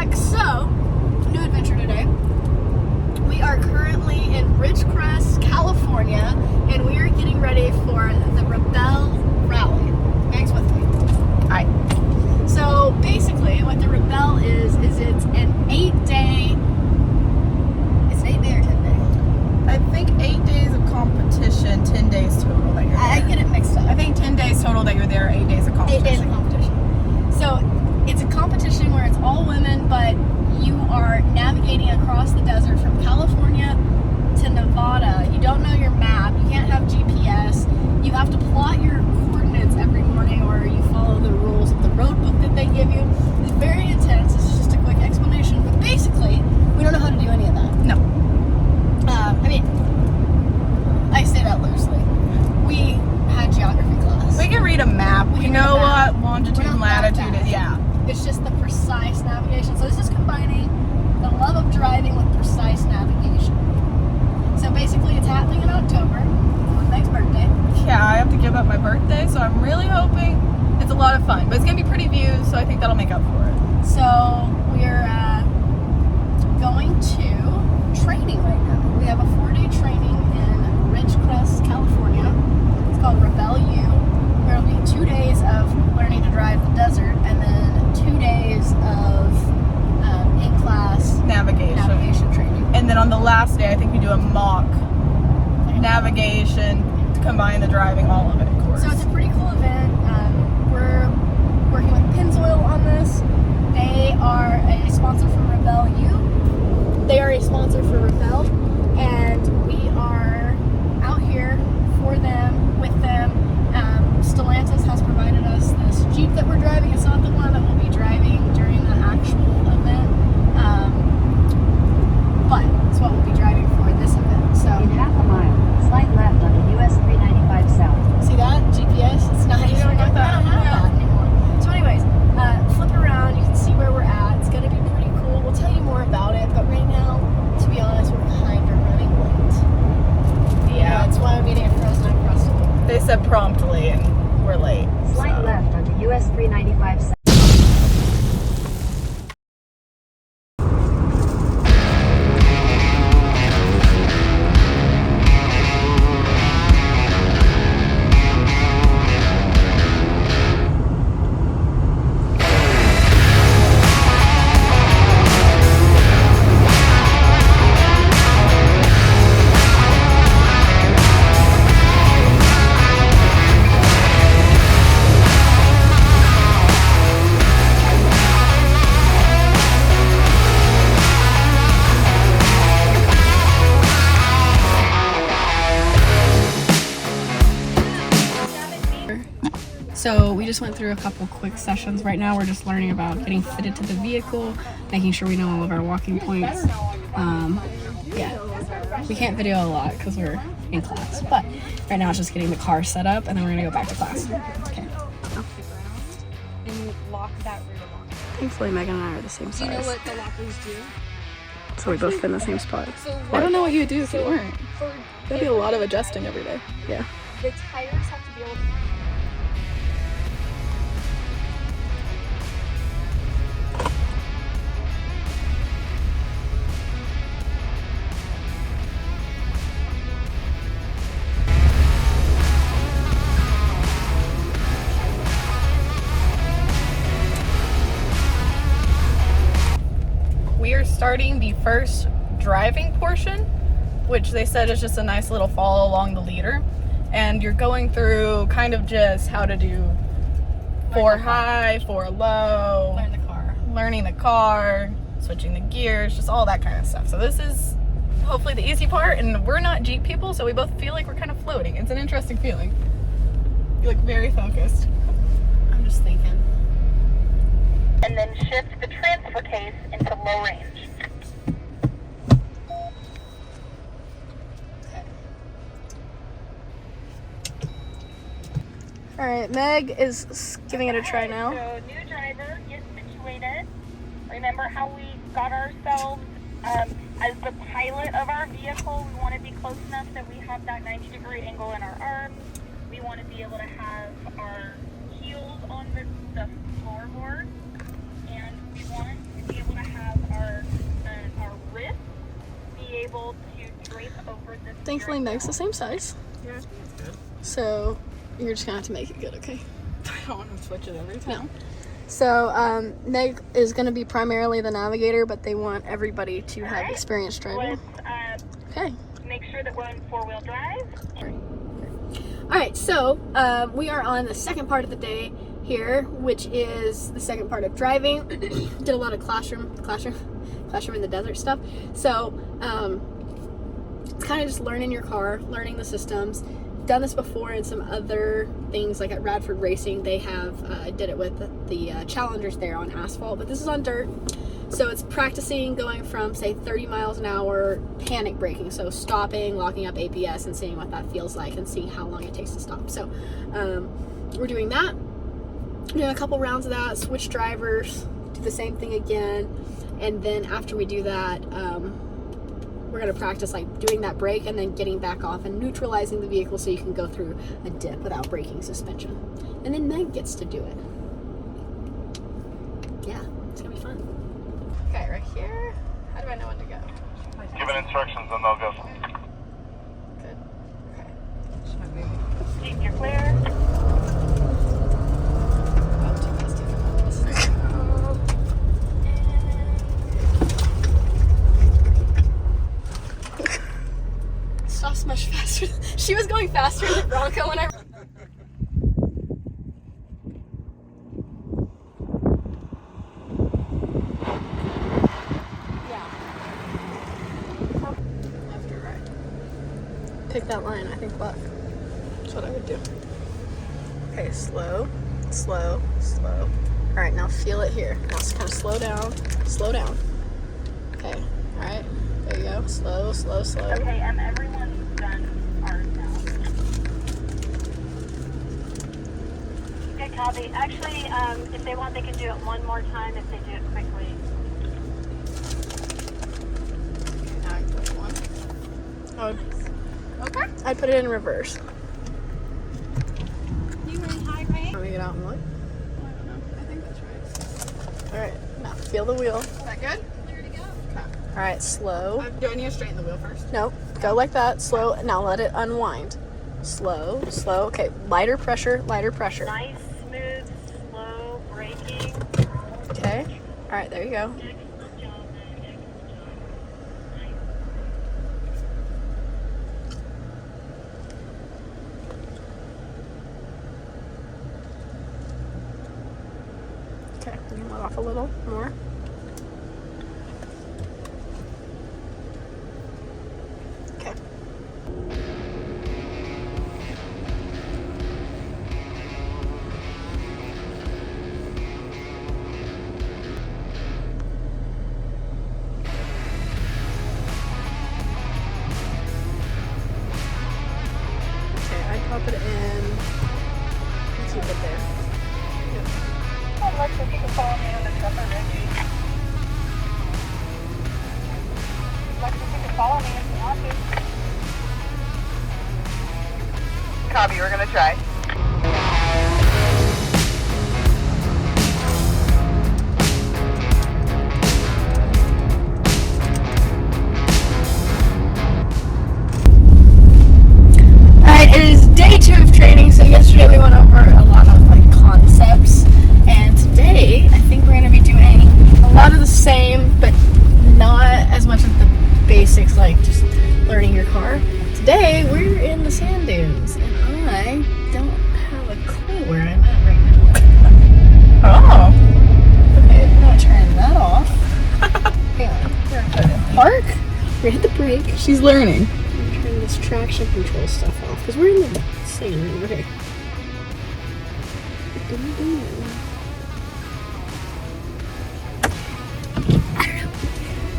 back. So, new adventure today. We are currently in Ridgecrest, California, and we are getting ready for the Rebelle Rally. Meg's with me. Hi. So, basically, what the Rebelle is it's an 8-day... It's an 8-day or 10-day? I think 8 days of competition, 10 days total that you're there. I get it mixed up. I think 10 days total that you're there, 8 days of competition. 8 days of competition. So, it's a competition where it's all women, but you are navigating across the desert from California to Nevada. You don't know your map. You can't have GPS. You have to plot your coordinates every morning, or you follow the rules of the road book that they give you. It's very intense. This is just a quick explanation. But basically, we don't know how to do any of that. No. I mean, I say that loosely. We had geography class. We can read a map. We know what longitude and latitude is. Yeah. It's just the precise navigation. So this is combining the love of driving with precise navigation. So basically it's happening in October on Meg's birthday. Yeah, I have to give up my birthday, so I'm really hoping it's a lot of fun. But it's going to be pretty views, so I think that'll make up for it. So we're going to training right now. We have a 4-day training in Ridgecrest, California. It's called Rebelle U. There will be 2 days of learning to drive the desert, and then 2 days of in-class navigation training. And then on the last day, I think we do a mock navigation to combine the driving, all of it, of course. So it's a pretty cool event. We're working with Pennzoil on this. They are a sponsor for Rebelle U. They are a sponsor for Rebelle, and we are out here for them, with them. Stellantis has provided us this Jeep that we're driving. It's not the one that we'll be driving during the actual event, but it's what we'll be driving for this event. So in half a mile, slide left onto US 395 South. See that? GPS? It's nice. You don't get that. I don't have that anymore. So anyways, flip around. You can see where we're at. It's going to be pretty cool. We'll tell you more about it, but right now, to be honest, we're kind of running late. Yeah. That's why I'm eating a frozen Uncrustable. They said promptly, and we're late. Slide left onto US 395 South. So we just went through a couple quick sessions. Right now we're just learning about getting fitted to the vehicle, making sure we know all of our walking points. Yeah, we can't video a lot because we're in class, but right now it's just getting the car set up, and then we're gonna go back to class. Okay. And lock that rear lock. Thankfully Meg and I are the same size. Do you know what the lockers do? So we both fit in the same spot. So I don't know what you would do if you weren't. for That'd be a lot of adjusting every day. Yeah. the tires have to be able to. We are starting the first driving portion, which they said is just a nice little follow along the leader. And you're going through kind of just how to do 4 high, 4 low, learning the car, switching the gears, just all that kind of stuff. So this is hopefully the easy part, and we're not Jeep people, so we both feel like we're kind of floating. It's an interesting feeling. You look very focused. I'm just thinking. And then shift the transfer case into low range. All right, Meg is giving it a try now. So new driver, get situated. Remember how we got ourselves as the pilot of our vehicle. We want to be close enough that we have that 90-degree angle in our arms. We want to be able to have our heels on the floorboard. And we want to be able to have Thankfully, Meg's the same size. Yeah, it's good. So you're just gonna have to make it good, okay? I don't want to switch it every time. No. So Meg is gonna be primarily the navigator, but they want everybody to have experience driving. Let's Okay. make sure that we're in 4-wheel drive. All right. So we are on the second part of the day here, which is the second part of driving. Did a lot of classroom in the desert stuff. So it's kind of just learning your car, learning the systems. Done this before in some other things, like at Radford Racing, they have did it with the Challengers there on asphalt, but this is on dirt. So it's practicing going from, say, 30 miles an hour, panic braking, so stopping, locking up ABS, and seeing what that feels like, and seeing how long it takes to stop. So we're doing that, doing a couple rounds of that, switch drivers, do the same thing again, and then after we do that, we're going to practice like doing that brake and then getting back off and neutralizing the vehicle so you can go through a dip without breaking suspension. And then Meg gets to do it. Yeah, it's going to be fun. Okay, right here. How do I know when to go? Given instructions and they'll go. Good. Okay. Jeep, you're clear. Oh, too fast, too fast. Stops much faster. She was going faster than Bronco when I. Left or right? Pick that line. I think left. That's what I would do. Okay, slow, slow, slow. All right, now feel it here. Now kind of slow down, slow down. Okay, all right, there you go. Slow, slow, slow. Okay, everyone's done ours now. Good copy. Actually, if they want, they can do it one more time if they do it quickly. Now I can put one. Oh, Okay. I'd put it in reverse. You were in high range? Let me get out and look. I don't know. I think that's right. All right, now feel the wheel. Is that good? Clear to go. All right, slow. Do I need to straighten the wheel first? Nope, go like that. Slow. Now let it unwind. Slow, slow. Okay, lighter pressure, lighter pressure. Nice, smooth, slow braking. Okay. All right, there you go. Excellent job, man. Excellent job. Nice. Okay, you can let off a little more. Okay. Okay, I'd pop it in and keep it there. Alexa, you can follow me on the upper Reggie. Alexa, you can follow me if you want to. Copy, we're gonna try. Alright, it is day 2 of training, so yesterday we went over a lot of like concepts, and today I think we're going to be doing a lot of the same, but not as much of the basics, like just learning your car. Today we're in the sand dunes, and I don't have a clue where I'm at right now. Oh. Okay, I'm going to turn that off. Hang on, we're going to park, we're going to hit the brake. She's learning. Turn this traction control stuff off because we're in the sand. Okay.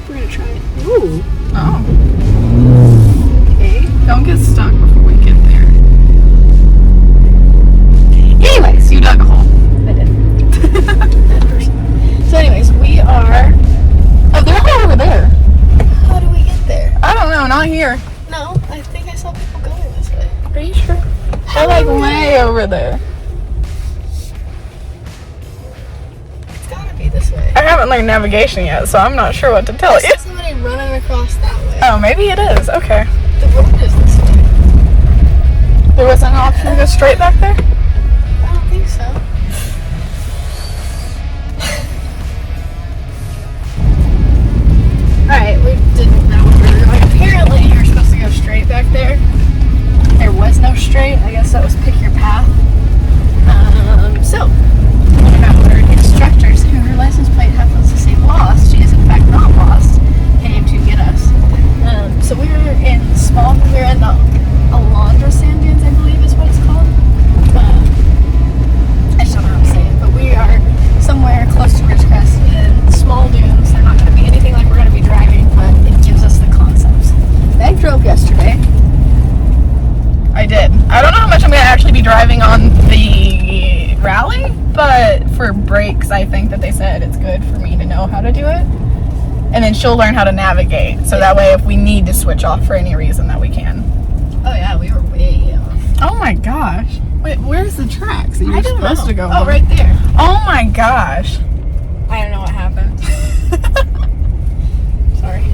We're gonna try it. Ooh. Oh. Okay. Don't get stuck before we get there. Anyways, You dug a hole. I did. Bad person. So, anyways, we are. Oh, they're over there. How do we get there? I don't know, not here. No, I think I saw people going this way. Are you sure? They're like way over there. It's gotta be this way. I haven't learned navigation yet, so I'm not sure what to tell I you. saw somebody running across that way. Oh, maybe it is. Okay. The road is wasn't an option to go straight back there? I don't think so. Alright, we didn't know where we were going. Apparently, you're supposed to go straight back there. There was no straight. I guess that was pick your path. So, one of our instructors, who her license plate happens to say lost, she is in fact not lost, came to get us. So we were in the Alondra sand dunes, I believe is what it's called. I just don't know how to say it, but we are somewhere close to Ridgecrest in small dunes. They're not going to be anything like we're going to be driving, but it gives us the concepts. Meg drove yesterday. I did. I don't know how much I'm going to actually be driving on the rally, but for breaks, I think that they said it's good for me to know how to do it. And then she'll learn how to navigate, so that way if we need to switch off for any reason that we can. Oh yeah, we were way off. Oh my gosh. Wait, where's the tracks that you were supposed to go Oh, on? right there. Oh my gosh. I don't know what happened. Sorry.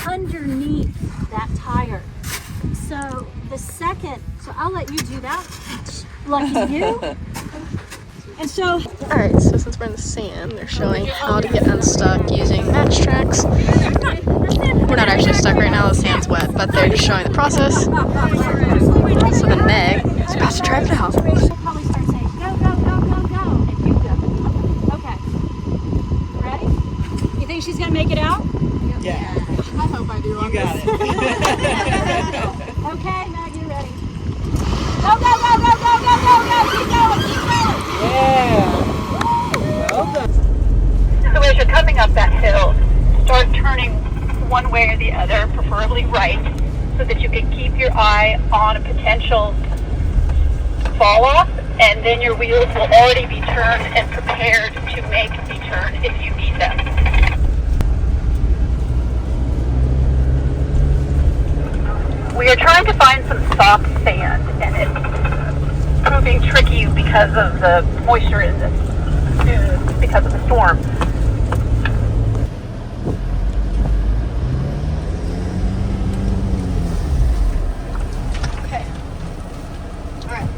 Underneath that tire. So the second, so I'll let you do that. Lucky you. And so, Alright, so since we're in the sand, they're showing how to get unstuck using match tracks. We're not actually stuck right now, the sand's wet, but they're just showing the process. So then Meg is about to try it out. she'll probably start saying, go, go, go, go, go, and you go. Okay. Ready? You think she's gonna make it out? Yeah. I hope I do. You got it. Okay, Meg, you ready? Go, go, go, go, go, go, go, go! Keep going, keep going! Yeah. Well done. So as you're coming up that hill, start turning one way or the other, preferably right, so that you can keep your eye on a potential fall off, and then your wheels will already be turned and prepared to make the turn if you need them. We are trying to find some soft sand, and it's proving tricky because of the moisture in this dune because of the storm. Okay. Alright.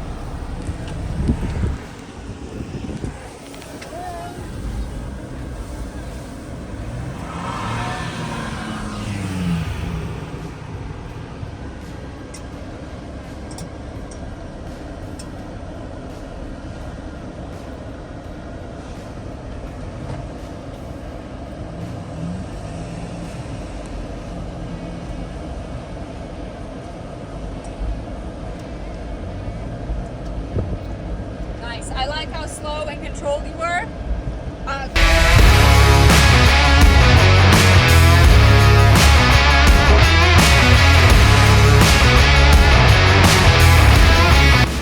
Nice. I like how slow and controlled you were.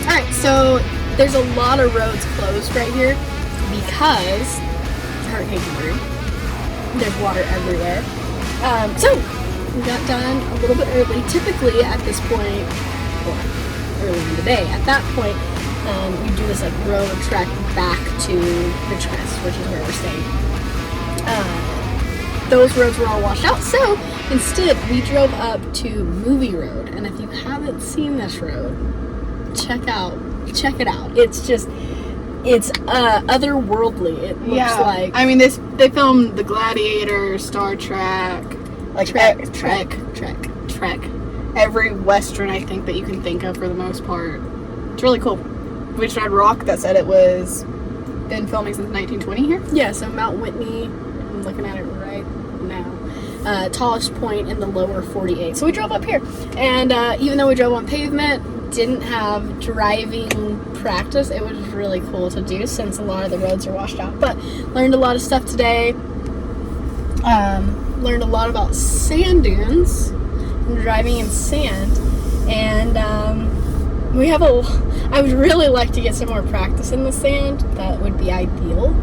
Alright, so there's a lot of roads closed right here because it's Hurricane Henry. There's water everywhere. So we got done a little bit early. Typically at this point, well, early in the day, at that point, you do this like road trek back to Ridgecrest, which is where we're staying. Those roads were all washed out, so instead we drove up to Movie Road, and if you haven't seen this road, check it out. It's otherworldly. It looks like, I mean, they filmed The Gladiator, Star Trek, like Trek. every Western I think that you can think of for the most part. It's really cool. We just read Rock that said it was been filming since 1920 here. Yeah, so Mount Whitney, I'm looking at it right now, tallest point in the lower 48. So we drove up here, and even though we drove on pavement, didn't have driving practice, it was really cool to do since a lot of the roads are washed out. But learned a lot of stuff today. Learned a lot about sand dunes and driving in sand, and I would really like to get some more practice in the sand. That would be ideal.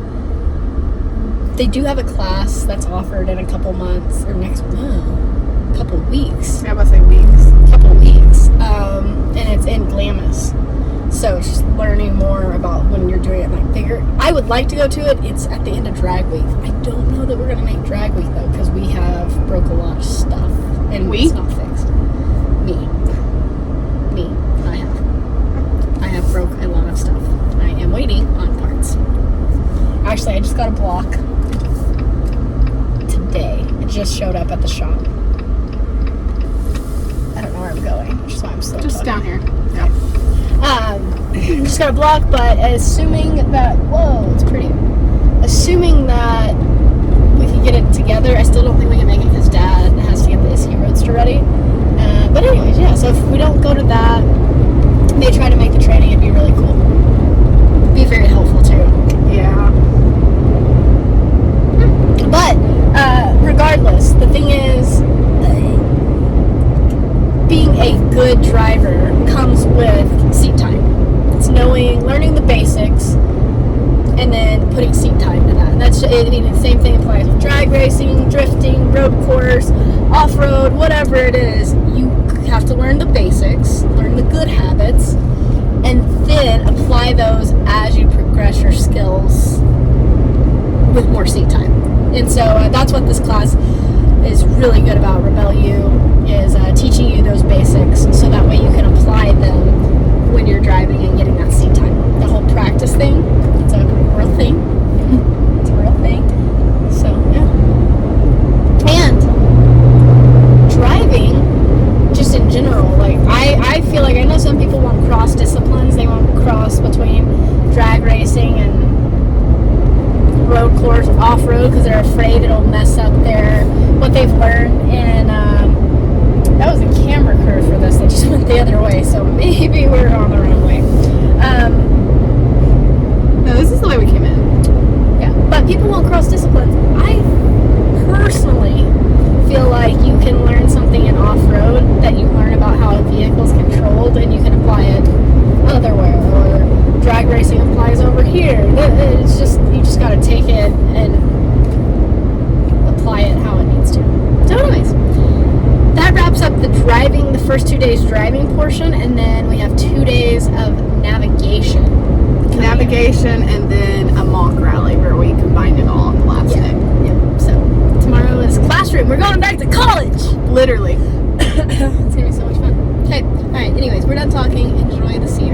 They do have a class that's offered in a couple months, or couple weeks. I must say weeks. Couple weeks. And it's in Glamis. So it's just learning more about when you're doing it like bigger. I would like to go to it. It's at the end of drag week. I don't know that we're gonna make drag week though, because we have broke a lot of stuff and it's not fixed. Me. I have broke a lot of stuff. I am waiting on parts. Actually, I just got a block today. It just showed up at the shop. I don't know where I'm going, which is why I'm slow. Just down here. Just got a block, but assuming that, whoa, it's pretty. Assuming that we can get it together, I still don't think we can make it because Dad has to get the ISKI Roadster ready. But anyways, yeah, so if we don't go to that, they try to make the training, it'd be really cool. Be very helpful too. Yeah. But regardless, the thing is, being a good driver comes with seat time. It's learning the basics, and then putting seat time to that. And that's, I mean, the same thing applies with drag racing, drifting, road course, off-road, whatever it is. You have to learn the basics, learn the good habits, and then apply those as you progress your skills with more seat time. And so that's what this class is really good about. Rebelle U is teaching you those basics so that way you can apply them when you're driving and getting that seat time. The whole practice thing, it's a real thing. It's a real thing. So, yeah. And driving, just in general, like, I feel like, I know some people want cross disciplines. They want cross between drag racing and road course, off-road, because they're afraid it'll mess up what they've learned. And that was a camera curve for this that just went the other way, so maybe we're on the wrong way. No, this is the way we came in. Yeah, but people want cross disciplines. I personally feel like you can learn something in off-road that you learn about how a vehicle is controlled, and you can apply it otherwhere, or drag racing applies over here. It's just, you just got to take it and apply it how it needs to. So anyways, that wraps up the first 2 days driving portion, and then we have 2 days of navigation. And then a mock rally where we combined it all on the last day. Yeah. So tomorrow is classroom. We're going back to college. Literally. It's gonna be so much fun. Okay. All right. Anyways, we're done talking. Enjoy the scene.